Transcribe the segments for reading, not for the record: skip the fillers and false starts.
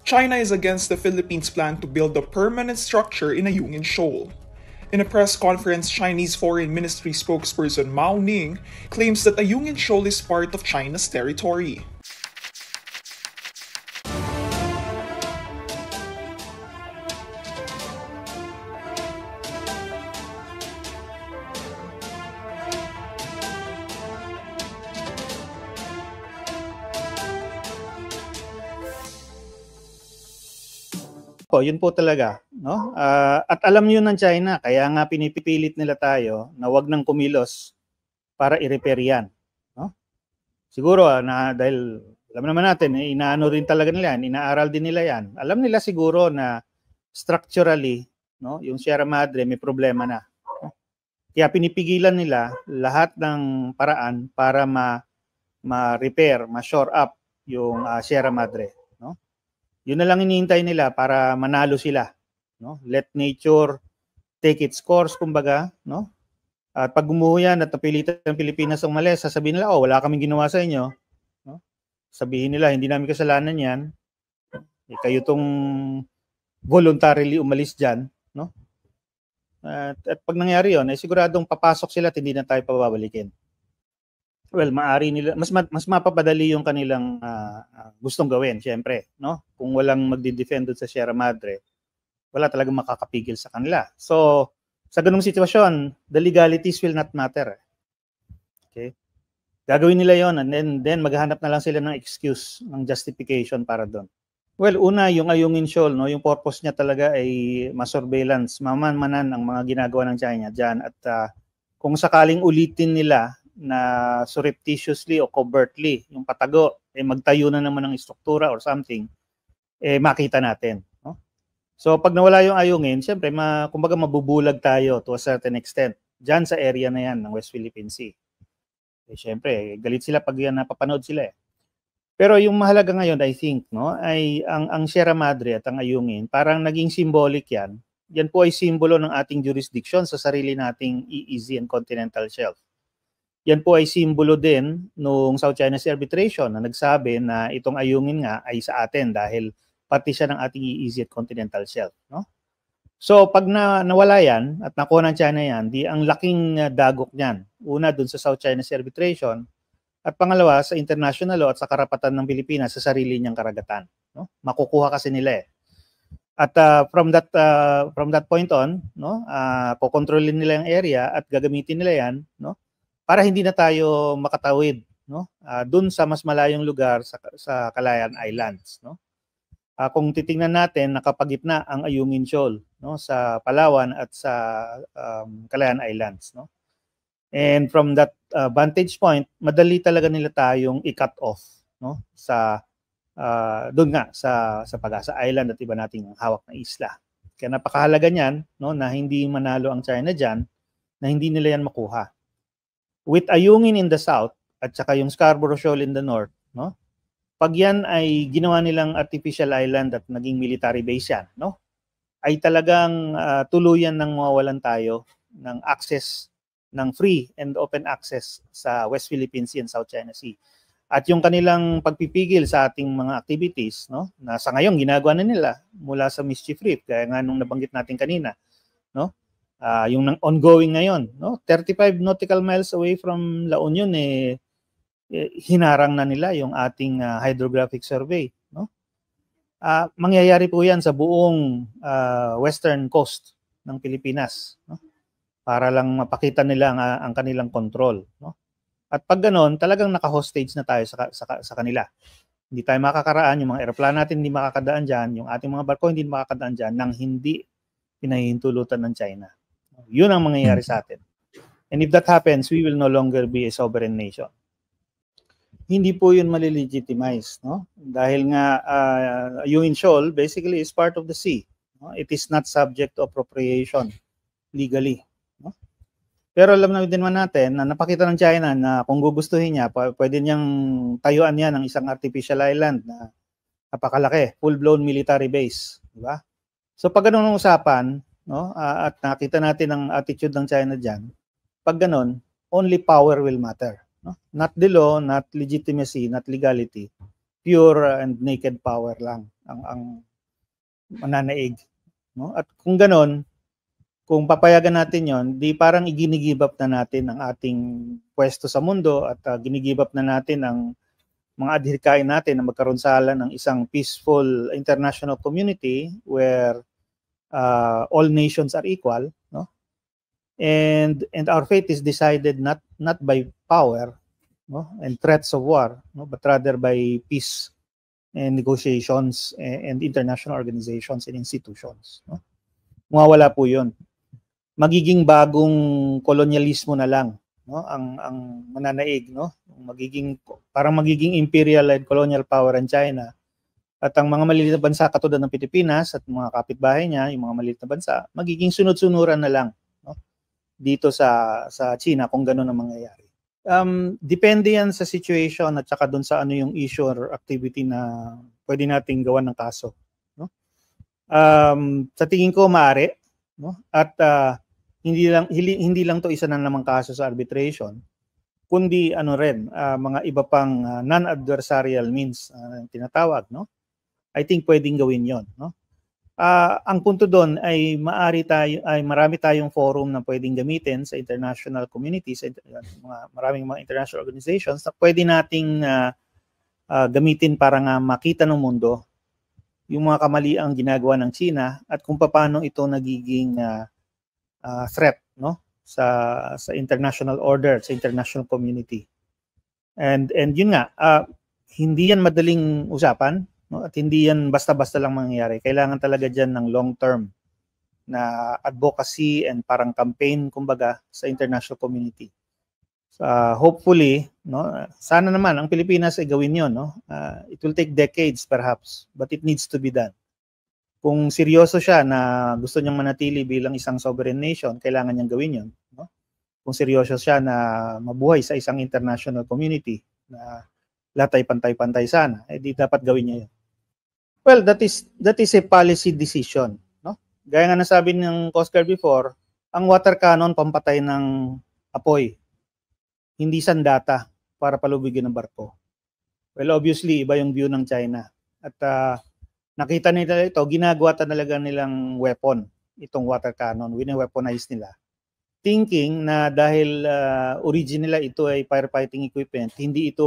China is against the Philippines' plan to build a permanent structure in Ayungin Shoal. In a press conference, Chinese Foreign Ministry spokesperson Mao Ning claims that Ayungin Shoal is part of China's territory. Yun po talaga, no? At alam yun ng China, kaya nga pinipilit nila tayo na wag nang kumilos para i-repair yan, no? Siguro na dahil alam naman natin, inaano rin talaga nila yan, inaaral din nila yan. Alam nila siguro na structurally, no, yung Sierra Madre may problema na. No? Kaya pinipigilan nila lahat ng paraan para ma-repair, ma-shore up yung Sierra Madre. Yun na lang hinihintay nila para manalo sila, no? Let nature take its course, kumbaga, no? At pag gumuho yan at napilitan ng Pilipinas ang mali, sasabihin nila, wala kaming ginawa sa inyo, no? Sabihin nila, hindi namin kasalanan yan. Kayo tong voluntarily umalis dyan, no? At pag nangyari yun, siguradong papasok sila at hindi na tayo pababalikin. Well, maari nila mas mapapadali yung kanilang gustong gawin, syempre, no? Kung walang magdi-defend doon sa Sierra Madre, wala talagang makakapigil sa kanila. So, sa ganung sitwasyon, the legalities will not matter. Okay? Gagawin nila 'yon and then maghahanap na lang sila ng excuse, ng justification para doon. Well, una, yung Ayungin Shoal, no, yung purpose niya talaga ay ma-surveillance, mamanmanan ang mga ginagawa ng China diyan at kung sakaling ulitin nila na surreptitiously o covertly yung patago, magtayo na naman ng struktura or something, makita natin. No? So pag nawala yung Ayungin, siyempre, kumbaga mabubulag tayo to a certain extent dyan sa area na yan ng West Philippine Sea. Siyempre, galit sila pag yan napapanood sila. Pero yung mahalaga ngayon, I think, no, ay ang Sierra Madre at ang Ayungin, parang naging symbolic yan. Yan po ay simbolo ng ating jurisdiction sa sarili nating EEZ and continental shelf. Yan po ay simbolo din nung South China Sea Arbitration na nagsabi na itong Ayungin nga ay sa atin dahil pati siya ng ating EEZ at continental shelf. No? So pag nawala yan at nakuha ng China yan, di ang laking dagok niyan. Una dun sa South China Sea Arbitration at pangalawa sa international law at sa karapatan ng Pilipinas sa sarili niyang karagatan. No? Makukuha kasi nila . At from that point on, no, kokontrolin nila yung area at gagamitin nila yan, no, para hindi na tayo makatawid, no, dun sa mas malayong lugar sa Calayan Islands, no. Kung titingnan natin, nakapagitna ang Ayungin Shoal, no, sa Palawan at sa Calayan Islands, no. And from that vantage point, madali talaga nila tayong i-cut off, no, sa doon nga sa Pag-asa Island at iba nating hawak na isla. Kaya napakahalaga niyan, no, na hindi manalo ang China diyan, na hindi nila yan makuha. With Ayungin in the south at saka yung Scarborough Shoal in the north, no? Pag yan ay ginawa nilang artificial island at naging military base yan, no? Ay talagang tuluyan nang mawawalan tayo ng access, ng free and open access sa West Philippine Sea and South China Sea. At yung kanilang pagpipigil sa ating mga activities, no, na sa ngayon ginagawa na nila mula sa Mischief Reef, kaya nga nung nabanggit natin kanina, no? Yung ongoing ngayon, no? 35 nautical miles away from La Union, hinarang na nila yung ating hydrographic survey, no? Mangyayari po yan sa buong western coast ng Pilipinas, no? Para lang mapakita nila ang kanilang control, no? At pag ganoon, talagang naka-hostage na tayo sa kanila. Hindi tayo makakaraan, yung mga aeroplano natin hindi makakadaan dyan, yung ating mga barko hindi makakadaan dyan nang hindi pinahihintulutan ng China. Yun ang mangyayari sa atin. And if that happens, we will no longer be a sovereign nation. Hindi po yun malilegitimize, no? Dahil nga Ayungin Shoal basically is part of the sea. No? It is not subject to appropriation legally. No? Pero alam na din natin na napakita ng China na kung gugustuhin niya, pwede niyang tayuan niya ng isang artificial island na napakalaki, full-blown military base. Diba? So pag ganun ang usapan, no, at nakita natin ang attitude ng China diyan, pag ganun, only power will matter, no? Not the law, not legitimacy, not legality, pure and naked power lang ang mananaig, no? At kung ganon, kung papayagan natin yon, di parang iginigib up na natin ang ating pwesto sa mundo at ginigib up na natin ang mga adhikain natin na magkaroon sala ng isang peaceful international community where all nations are equal, no? And our fate is decided not by power, no, and threats of war, no, but rather by peace and negotiations and international organizations and institutions, no? Mawawala po 'yon. Magiging bagong kolonyalismo na lang, no, ang mananaig, no? Parang magiging imperial and colonial power ang China. At ang mga maliliit na bansa katulad ng Pilipinas at mga kapitbahay niya, yung mga maliliit na bansa, magiging sunod-sunuran na lang, no, dito sa China kung gano'n ang mangyayari. Depende yan sa situation at saka doon sa ano yung issue or activity na pwede nating gawan ng kaso, no? Sa tingin ko maaari, no? At hindi lang to isa na namang kaso sa arbitration, kundi ano rin, mga iba pang non-adversarial means tinatawag, no? I think pwedeng gawin 'yon, no? Ang punto doon ay marami tayong forum na pwedeng gamitin sa international communities, maraming mga international organizations na pwede nating gamitin para nga makita ng mundo yung mga kamaliang ginagawa ng China at kung paano ito nagiging threat, no, sa international order, sa international community. And yun nga, hindi yan madaling usapan, no, at hindi yan basta-basta lang mangyayari. Kailangan talaga diyan ng long-term na advocacy and parang campaign kumbaga sa international community. Hopefully, no, sana naman ang Pilipinas ay gawin 'yon, no. It will take decades perhaps, but it needs to be done. Kung seryoso siya na gusto niyang manatili bilang isang sovereign nation, kailangan niyang gawin 'yon, no? Kung seryoso siya na mabuhay sa isang international community na lahat ay pantay-pantay sana, di dapat gawin niya 'yon. Well, that is a policy decision, no? Gaya nga nasabi ng Coast Guard before, ang water cannon pampatay ng apoy, hindi sandata para palubigin ng barko. Well, obviously, iba yung view ng China. At nakita nila ito, ginagawa talaga nilang weapon, itong water cannon, wini-weaponize nila. Thinking na dahil original nila ito ay firefighting equipment, hindi ito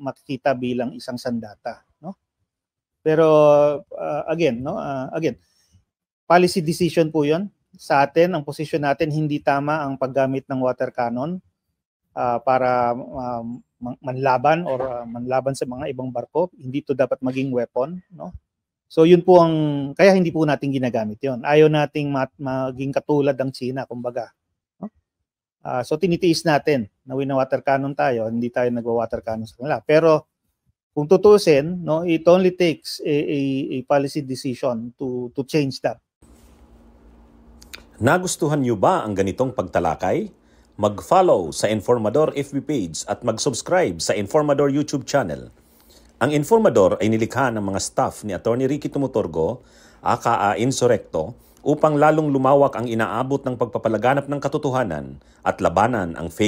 makikita bilang isang sandata, no? Pero again, policy decision po 'yon. Sa atin, ang posisyon natin hindi tama ang paggamit ng water cannon para manlaban or manlaban sa mga ibang barko. Hindi ito dapat maging weapon, no? So yun po kaya hindi po natin ginagamit 'yon. Ayaw nating maging katulad ng China, kumbaga. No? So tinitiis natin na wina-water cannon tayo, hindi tayo nagwa-water cannon sa kanila. Pero kung tutusin, no, it only takes a policy decision to change that. Nagustuhan niyo ba ang ganitong pagtalakay? Mag-follow sa Informador FB page at mag-subscribe sa Informador YouTube channel. Ang Informador ay nilikha ng mga staff ni Attorney Ricky Tumuturgo, aka Insurrecto, upang lalong lumawak ang inaabot ng pagpapalaganap ng katotohanan at labanan ang fake